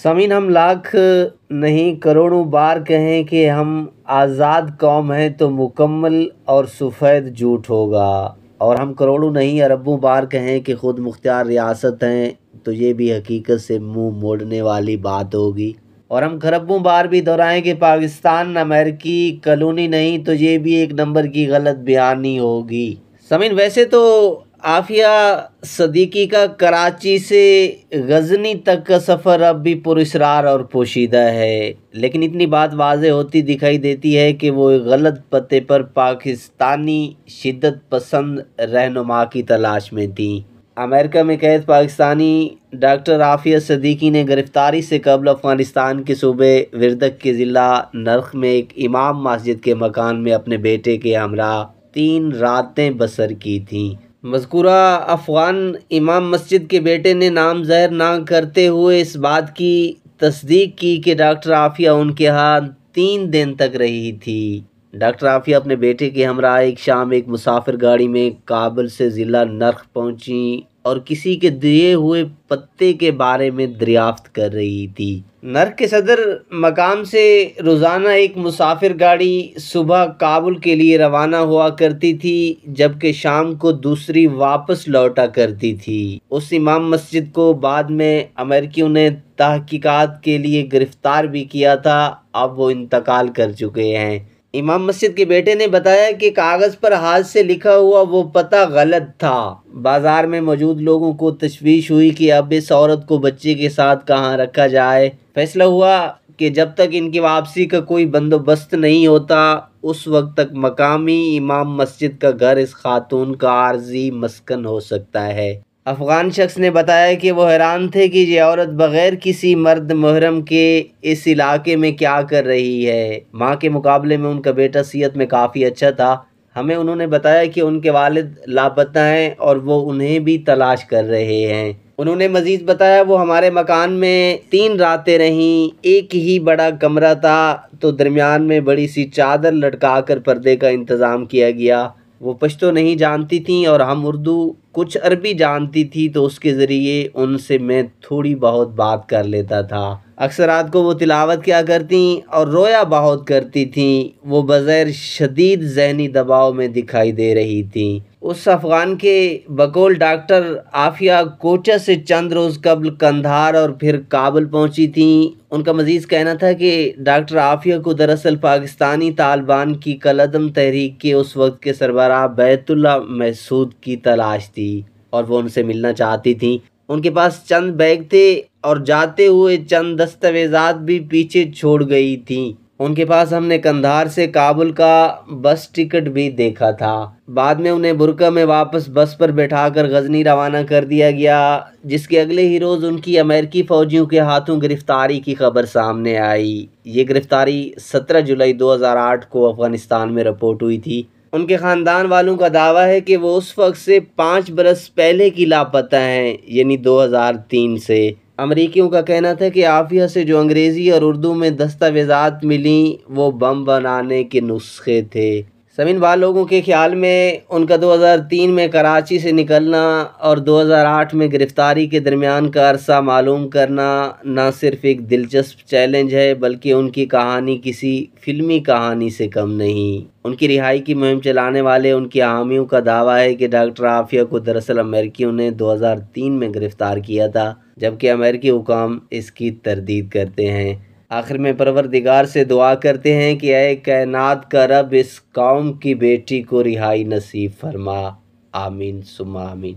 سامعین، ہم لاکھ نہیں کروڑوں بار کہیں کہ ہم آزاد قوم ہیں تو مکمل اور سفید جھوٹ ہوگا، اور ہم کروڑوں نہیں اربوں بار کہیں کہ خود مختار ریاست ہیں تو یہ بھی حقیقت سے منہ موڑنے والی بات ہوگی، اور ہم خربوں بار بھی دہرائیں کہ پاکستان امریکی کالونی نہیں تو یہ بھی ایک نمبر کی غلط بیانی ہوگی۔ سامعین، ویسے تو عافیہ صدیقی کا کراچی سے غزنی تک کا سفر اب بھی پراسرار اور پوشیدہ ہے، لیکن اتنی بات واضح ہوتی دکھائی دیتی ہے کہ وہ ایک غلط پتے پر پاکستانی شدت پسند رہنما کی تلاش میں تھیں۔ امریکہ میں قید پاکستانی ڈاکٹر عافیہ صدیقی نے گرفتاری سے قبل افغانستان کے صوبے وردک کے ضلع نرخ میں ایک امام مسجد کے مکان میں اپنے بیٹے کے ہمراہ 3 راتیں بسر کی تھیں۔ مذکورہ افغان امام مسجد کے بیٹے نے نام ظاہر نہ کرتے ہوئے اس بات کی تصدیق کی کہ ڈاکٹر عافیہ ان کے ہاں 3 دن تک رہی تھی۔ ڈاکٹر عافیہ اپنے بیٹے کے ہمراہ ایک شام ایک مسافر گاڑی میں کابل سے ضلع نرخ پہنچی اور کسی کے دیے ہوئے پتے کے بارے میں دریافت کر رہی تھی۔ نرخ کے صدر مقام سے روزانہ ایک مسافر گاڑی صبح کابل کے لیے روانہ ہوا کرتی تھی، جبکہ شام کو دوسری واپس لوٹا کرتی تھی۔ اس امام مسجد کو بعد میں امریکیوں نے تحقیقات کے لیے گرفتار بھی کیا تھا، اب وہ انتقال کر چکے ہیں۔ امام مسجد کے بیٹے نے بتایا کہ کاغذ پر ہاتھ سے لکھا ہوا وہ پتہ غلط تھا۔ بازار میں موجود لوگوں کو تشویش ہوئی کہ اب اس عورت کو بچے کے ساتھ کہاں رکھا جائے۔ فیصلہ ہوا کہ جب تک ان کی واپسی کا کوئی بندوبست نہیں ہوتا اس وقت تک مقامی امام مسجد کا گھر اس خاتون کا عارضی مسکن ہو سکتا ہے۔ افغان شخص نے بتایا کہ وہ حیران تھے کہ یہ عورت بغیر کسی مرد محرم کے اس علاقے میں کیا کر رہی ہے۔ ماں کے مقابلے میں ان کا بیٹا صحت میں کافی اچھا تھا۔ ہمیں انہوں نے بتایا کہ ان کے والد لاپتہ ہیں اور وہ انہیں بھی تلاش کر رہے ہیں۔ انہوں نے مزید بتایا وہ ہمارے مکان میں 3 راتیں رہیں، ایک ہی بڑا کمرہ تھا تو درمیان میں بڑی سی چادر لٹکا کر پردے کا انتظام کیا گیا۔ وہ پشتو نہیں جانتی تھیں اور ہم اردو، کچھ عربی جانتی تھی تو اس کے ذریعے ان سے میں تھوڑی بہت بات کر لیتا تھا۔ اکثر رات کو وہ تلاوت کیا کرتی اور رویا بہت کرتی تھیں۔ وہ بظاہر شدید ذہنی دباؤ میں دکھائی دے رہی تھیں۔ اس افغان کے بقول ڈاکٹر عافیہ کوٹہ سے چند روز قبل قندھار اور پھر کابل پہنچی تھیں۔ ان کا مزید کہنا تھا کہ ڈاکٹر عافیہ کو دراصل پاکستانی طالبان کی کالعدم تحریک کے اس وقت کے سربراہ بیت اللہ محسود کی تلاش تھی اور وہ ان سے ملنا چاہتی تھیں۔ ان کے پاس چند بیگ تھے اور جاتے ہوئے چند دستاویزات بھی پیچھے چھوڑ گئی تھیں۔ ان کے پاس ہم نے قندھار سے کابل کا بس ٹکٹ بھی دیکھا تھا۔ بعد میں انہیں برقع میں واپس بس پر بٹھا کر غزنی روانہ کر دیا گیا، جس کے اگلے ہی روز ان کی امریکی فوجیوں کے ہاتھوں گرفتاری کی خبر سامنے آئی۔ یہ گرفتاری 17 جولائی 2008 کو افغانستان میں رپورٹ ہوئی تھی۔ ان کے خاندان والوں کا دعویٰ ہے کہ وہ اس وقت سے 5 برس پہلے کی لاپتہ ہیں، یعنی 2003 سے۔ امریکیوں کا کہنا تھا کہ عافیہ سے جو انگریزی اور اردو میں دستاویزات ملیں وہ بم بنانے کے نسخے تھے۔ سامعین، بعض لوگوں کے خیال میں ان کا 2003 میں کراچی سے نکلنا اور 2008 میں گرفتاری کے درمیان کا عرصہ معلوم کرنا نہ صرف ایک دلچسپ چیلنج ہے بلکہ ان کی کہانی کسی فلمی کہانی سے کم نہیں۔ ان کی رہائی کی مہم چلانے والے ان کے حامیوں کا دعویٰ ہے کہ ڈاکٹر عافیہ کو دراصل امریکیوں نے 2003 میں گرفتار کیا تھا، جبکہ امریکی حکام اس کی تردید کرتے ہیں۔ آخر میں پروردگار سے دعا کرتے ہیں کہ اے کائنات کا رب اس قوم کی بیٹی کو رہائی نصیب فرما، آمین ثم آمین۔